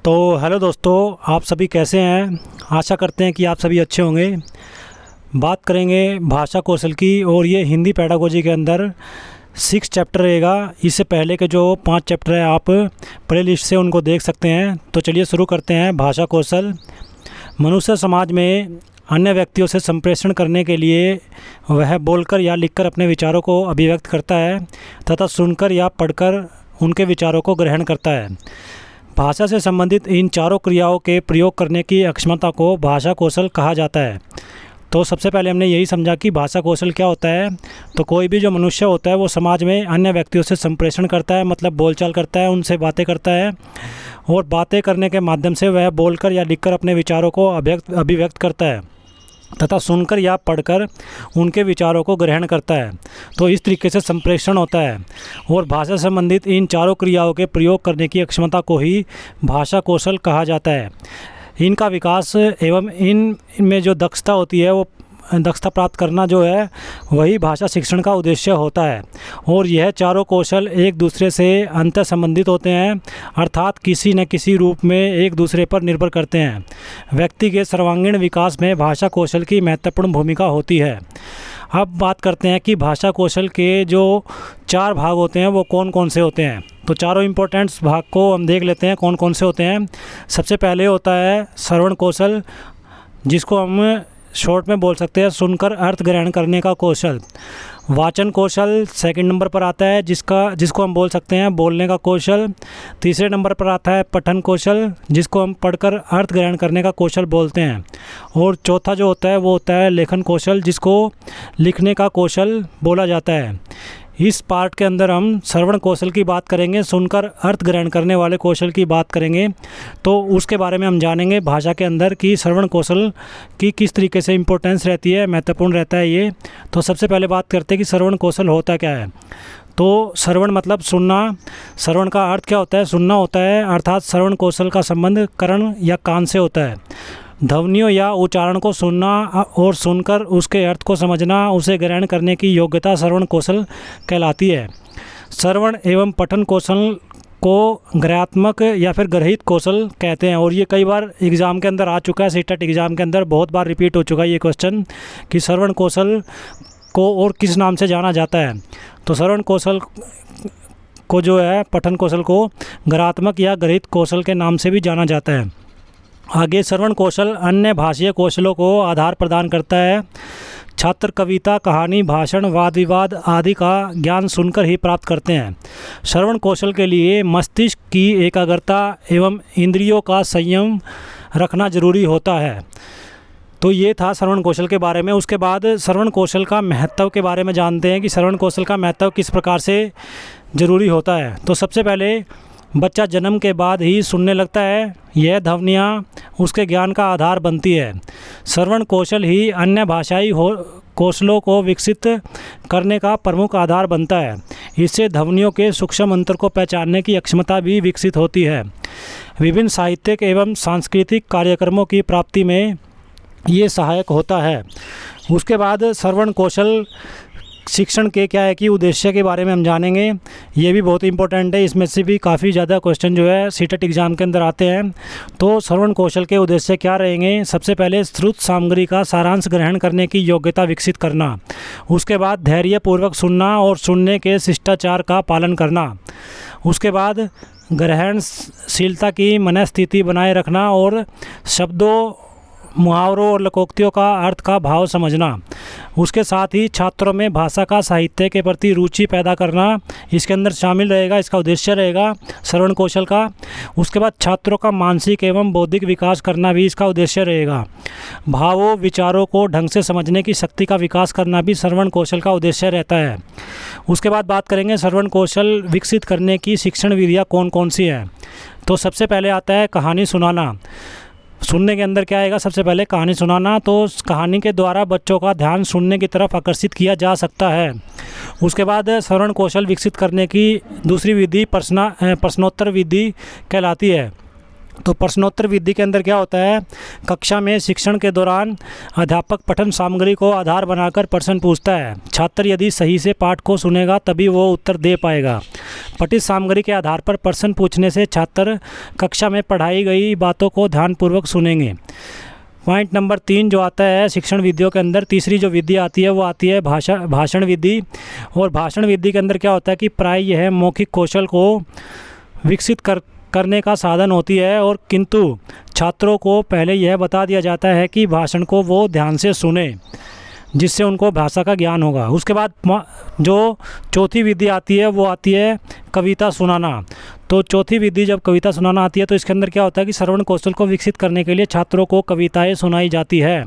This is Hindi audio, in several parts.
तो हेलो दोस्तों, आप सभी कैसे हैं। आशा करते हैं कि आप सभी अच्छे होंगे। बात करेंगे भाषा कौशल की और ये हिंदी पेडागोजी के अंदर 6 चैप्टर रहेगा। इससे पहले के जो 5 चैप्टर हैं आप प्ले लिस्ट से उनको देख सकते हैं। तो चलिए शुरू करते हैं। भाषा कौशल मनुष्य समाज में अन्य व्यक्तियों से संप्रेषण करने के लिए वह बोलकर या लिखकर अपने विचारों को अभिव्यक्त करता है तथा सुनकर या पढ़कर उनके विचारों को ग्रहण करता है। भाषा से संबंधित इन चारों क्रियाओं के प्रयोग करने की अक्षमता को भाषा कौशल कहा जाता है। तो सबसे पहले हमने यही समझा कि भाषा कौशल क्या होता है। तो कोई भी जो मनुष्य होता है वो समाज में अन्य व्यक्तियों से संप्रेषण करता है, मतलब बोलचाल करता है, उनसे बातें करता है और बातें करने के माध्यम से वह बोलकर या लिखकर अपने विचारों को अभिव्यक्त करता है तथा सुनकर या पढ़कर उनके विचारों को ग्रहण करता है। तो इस तरीके से संप्रेषण होता है और भाषा से संबंधित इन चारों क्रियाओं के प्रयोग करने की अक्षमता को ही भाषा कौशल कहा जाता है। इनका विकास एवं इनमें जो दक्षता होती है वो दक्षता प्राप्त करना जो है वही भाषा शिक्षण का उद्देश्य होता है। और यह चारों कौशल एक दूसरे से अंतर संबंधित होते हैं, अर्थात किसी न किसी रूप में एक दूसरे पर निर्भर करते हैं। व्यक्ति के सर्वांगीण विकास में भाषा कौशल की महत्वपूर्ण भूमिका होती है। अब बात करते हैं कि भाषा कौशल के जो 4 भाग होते हैं वो कौन कौन से होते हैं। तो चारों इम्पोर्टेंट्स भाग को हम देख लेते हैं कौन कौन से होते हैं। सबसे पहले होता है श्रवण कौशल, जिसको हम शॉर्ट में बोल सकते हैं सुनकर अर्थ ग्रहण करने का कौशल। वाचन कौशल सेकंड नंबर पर आता है, जिसको हम बोल सकते हैं बोलने का कौशल। तीसरे नंबर पर आता है पठन कौशल, जिसको हम पढ़कर अर्थ ग्रहण करने का कौशल बोलते हैं। और चौथा जो होता है वो होता है लेखन कौशल, जिसको लिखने का कौशल बोला जाता है। इस पार्ट के अंदर हम श्रवण कौशल की बात करेंगे, सुनकर अर्थ ग्रहण करने वाले कौशल की बात करेंगे। तो उसके बारे में हम जानेंगे भाषा के अंदर कि श्रवण कौशल की किस तरीके से इम्पोर्टेंस रहती है, महत्वपूर्ण रहता है ये। तो सबसे पहले बात करते हैं कि श्रवण कौशल होता क्या है। तो श्रवण मतलब सुनना। श्रवण का अर्थ क्या होता है? सुनना होता है, अर्थात श्रवण कौशल का संबंध कर्ण या कान से होता है। ध्वनियों या उच्चारण को सुनना और सुनकर उसके अर्थ को समझना, उसे ग्रहण करने की योग्यता श्रवण कौशल कहलाती है। श्रवण एवं पठन कौशल को ग्रहात्मक या फिर ग्रहित कौशल कहते हैं। और ये कई बार एग्ज़ाम के अंदर आ चुका है, सीटेट एग्ज़ाम के अंदर बहुत बार रिपीट हो चुका है ये क्वेश्चन कि श्रवण कौशल को और किस नाम से जाना जाता है। तो श्रवण कौशल को जो है पठन कौशल को ग्रहात्मक या ग्रहित कौशल के नाम से भी जाना जाता है। आगे श्रवण कौशल अन्य भाषीय कौशलों को आधार प्रदान करता है। छात्र कविता, कहानी, भाषण, वाद विवाद आदि का ज्ञान सुनकर ही प्राप्त करते हैं। श्रवण कौशल के लिए मस्तिष्क की एकाग्रता एवं इंद्रियों का संयम रखना जरूरी होता है। तो ये था श्रवण कौशल के बारे में। उसके बाद श्रवण कौशल का महत्व के बारे में जानते हैं कि श्रवण कौशल का महत्व किस प्रकार से ज़रूरी होता है। तो सबसे पहले बच्चा जन्म के बाद ही सुनने लगता है। यह ध्वनियाँ उसके ज्ञान का आधार बनती है। श्रवण कौशल ही अन्य भाषाई कौशलों को विकसित करने का प्रमुख आधार बनता है। इससे ध्वनियों के सूक्ष्म अंतर को पहचानने की क्षमता भी विकसित होती है। विभिन्न साहित्यिक एवं सांस्कृतिक कार्यक्रमों की प्राप्ति में ये सहायक होता है। उसके बाद श्रवण कौशल शिक्षण के क्या है कि उद्देश्य के बारे में हम जानेंगे। ये भी बहुत इंपॉर्टेंट है, इसमें से भी काफ़ी ज़्यादा क्वेश्चन जो है सीटेट एग्ज़ाम के अंदर आते हैं। तो श्रवण कौशल के उद्देश्य क्या रहेंगे? सबसे पहले श्रुत सामग्री का सारांश ग्रहण करने की योग्यता विकसित करना। उसके बाद धैर्यपूर्वक सुनना और सुनने के शिष्टाचार का पालन करना। उसके बाद ग्रहणशीलता की मनस्थिति बनाए रखना और शब्दों, मुहावरों और लोकोक्तियों का अर्थ का भाव समझना। उसके साथ ही छात्रों में भाषा का साहित्य के प्रति रुचि पैदा करना इसके अंदर शामिल रहेगा, इसका उद्देश्य रहेगा श्रवण कौशल का। उसके बाद छात्रों का मानसिक एवं बौद्धिक विकास करना भी इसका उद्देश्य रहेगा। भावों, विचारों को ढंग से समझने की शक्ति का विकास करना भी श्रवण कौशल का उद्देश्य रहता है। उसके बाद बात करेंगे श्रवण कौशल विकसित करने की शिक्षण विधियाँ कौन कौन सी हैं। तो सबसे पहले आता है कहानी सुनाना। सुनने के अंदर क्या आएगा? सबसे पहले कहानी सुनाना। तो कहानी के द्वारा बच्चों का ध्यान सुनने की तरफ आकर्षित किया जा सकता है। उसके बाद श्रवण कौशल विकसित करने की दूसरी विधि प्रश्नोत्तर विधि कहलाती है। तो प्रश्नोत्तर विधि के अंदर क्या होता है? कक्षा में शिक्षण के दौरान अध्यापक पठन सामग्री को आधार बनाकर प्रश्न पूछता है। छात्र यदि सही से पाठ को सुनेगा तभी वो उत्तर दे पाएगा। पठित सामग्री के आधार पर प्रश्न पूछने से छात्र कक्षा में पढ़ाई गई बातों को ध्यानपूर्वक सुनेंगे। पॉइंट नंबर 3 जो आता है शिक्षण विधियों के अंदर, तीसरी जो विधि आती है वो आती है भाषण विधि। और भाषण विधि के अंदर क्या होता है कि प्राय यह मौखिक कौशल को विकसित करने का साधन होती है, और किंतु छात्रों को पहले यह बता दिया जाता है कि भाषण को वो ध्यान से सुने, जिससे उनको भाषा का ज्ञान होगा। उसके बाद जो चौथी विधि आती है वो आती है कविता सुनाना। तो चौथी विधि जब कविता सुनाना आती है तो इसके अंदर क्या होता है कि श्रवण कौशल को विकसित करने के लिए छात्रों को कविताएं सुनाई जाती है।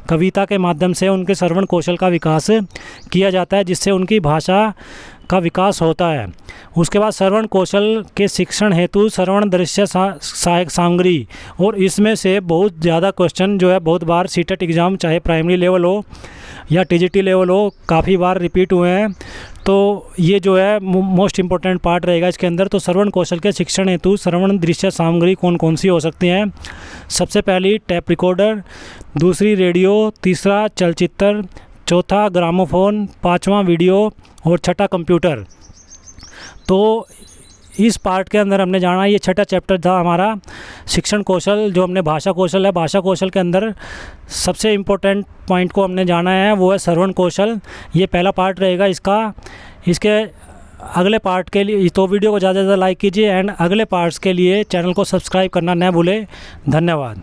कविता के माध्यम से उनके श्रवण कौशल का विकास किया जाता है, जिससे उनकी भाषा का विकास होता है। उसके बाद श्रवण कौशल के शिक्षण हेतु श्रवण दृश्य सहायक सामग्री, और इसमें से बहुत ज़्यादा क्वेश्चन जो है बहुत बार सीटेट एग्ज़ाम चाहे प्राइमरी लेवल हो या टीजीटी लेवल हो काफ़ी बार रिपीट हुए हैं। तो ये जो है मोस्ट इम्पोर्टेंट पार्ट रहेगा इसके अंदर। तो श्रवण कौशल के शिक्षण हेतु श्रवण दृश्य सामग्री कौन कौन सी हो सकती हैं? सबसे पहली टैप रिकॉर्डर, दूसरी रेडियो, तीसरा चलचित्र, चौथा ग्रामोफोन, पांचवा वीडियो और छठा कंप्यूटर। तो इस पार्ट के अंदर हमने जाना ये छठा चैप्टर था हमारा शिक्षण कौशल, जो हमने भाषा कौशल है। भाषा कौशल के अंदर सबसे इम्पोर्टेंट पॉइंट को हमने जाना है वो है श्रवण कौशल। ये पहला पार्ट रहेगा इसका। इसके अगले पार्ट के लिए तो वीडियो को ज़्यादा से ज़्यादा लाइक कीजिए एंड अगले पार्ट्स के लिए चैनल को सब्सक्राइब करना न भूलें। धन्यवाद।